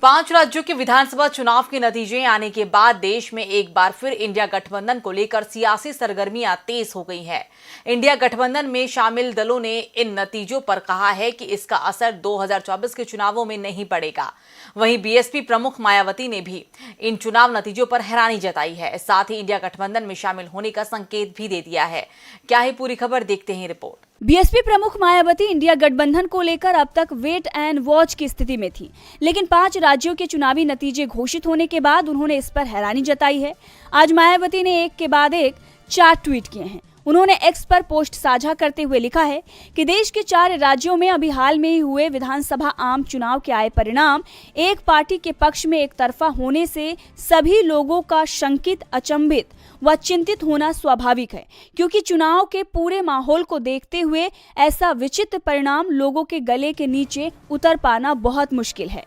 5 राज्यों के विधानसभा चुनाव के नतीजे आने के बाद देश में एक बार फिर इंडिया गठबंधन को लेकर सियासी सरगर्मियां तेज हो गई हैं। इंडिया गठबंधन में शामिल दलों ने इन नतीजों पर कहा है कि इसका असर 2024 के चुनावों में नहीं पड़ेगा। वहीं बीएसपी प्रमुख मायावती ने भी इन चुनाव नतीजों पर हैरानी जताई है। साथ ही इंडिया गठबंधन में शामिल होने का संकेत भी दे दिया है। क्या है पूरी खबर, देखते हैं रिपोर्ट। बीएसपी प्रमुख मायावती इंडिया गठबंधन को लेकर अब तक वेट एंड वॉच की स्थिति में थी, लेकिन 5 राज्यों के चुनावी नतीजे घोषित होने के बाद उन्होंने इस पर हैरानी जताई है। आज मायावती ने एक के बाद एक 4 ट्वीट किए हैं। उन्होंने एक्स पर पोस्ट साझा करते हुए लिखा है कि देश के 4 राज्यों में अभी हाल में ही हुए विधानसभा आम चुनाव के आए परिणाम एक पार्टी के पक्ष में एक तरफा होने से सभी लोगों का शंकित, अचंभित व चिंतित होना स्वाभाविक है, क्योंकि चुनाव के पूरे माहौल को देखते हुए ऐसा विचित्र परिणाम लोगों के गले के नीचे उतर पाना बहुत मुश्किल है।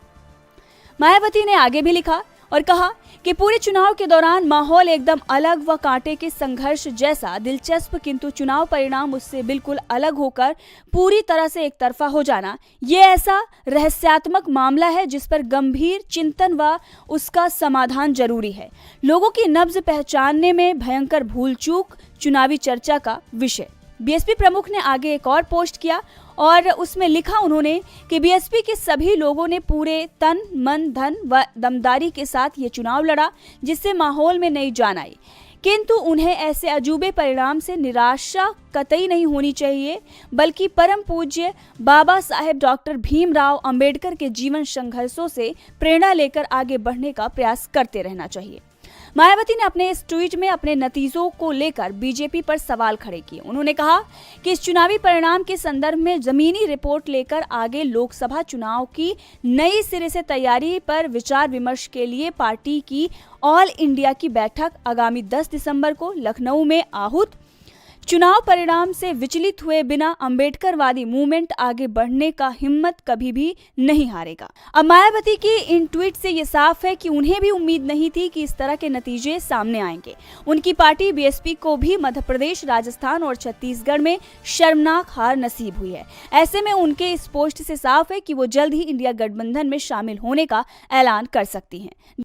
मायावती ने आगे भी लिखा और कहा कि पूरे चुनाव के दौरान माहौल एकदम अलग व कांटे के संघर्ष जैसा दिलचस्प, किंतु चुनाव परिणाम उससे बिल्कुल अलग होकर पूरी तरह से एक तरफा हो जाना, ये ऐसा रहस्यात्मक मामला है जिस पर गंभीर चिंतन व उसका समाधान जरूरी है। लोगों की नब्ज पहचानने में भयंकर भूल चूक चुनावी चर्चा का विषय। बीएसपी प्रमुख ने आगे एक और पोस्ट किया और उसमें लिखा उन्होंने कि बीएसपी के सभी लोगों ने पूरे तन, मन, धन व दमदारी के साथ ये चुनाव लड़ा, जिससे माहौल में नई जान आई, किंतु उन्हें ऐसे अजूबे परिणाम से निराशा कतई नहीं होनी चाहिए, बल्कि परम पूज्य बाबा साहेब डॉक्टर भीमराव अंबेडकर के जीवन संघर्षों से प्रेरणा लेकर आगे बढ़ने का प्रयास करते रहना चाहिए। मायावती ने अपने इस ट्वीट में अपने नतीजों को लेकर बीजेपी पर सवाल खड़े किए। उन्होंने कहा कि इस चुनावी परिणाम के संदर्भ में जमीनी रिपोर्ट लेकर आगे लोकसभा चुनाव की नई सिरे से तैयारी पर विचार विमर्श के लिए पार्टी की ऑल इंडिया की बैठक आगामी 10 दिसंबर को लखनऊ में आहूत। चुनाव परिणाम से विचलित हुए बिना अंबेडकरवादी मूवमेंट आगे बढ़ने का हिम्मत कभी भी नहीं हारेगा। अब मायावती की इन ट्वीट से ये साफ है कि उन्हें भी उम्मीद नहीं थी कि इस तरह के नतीजे सामने आएंगे। उनकी पार्टी बीएसपी को भी मध्य प्रदेश, राजस्थान और छत्तीसगढ़ में शर्मनाक हार नसीब हुई है। ऐसे में उनके इस पोस्ट से साफ है कि वो जल्द ही इंडिया गठबंधन में शामिल होने का ऐलान कर सकती हैं।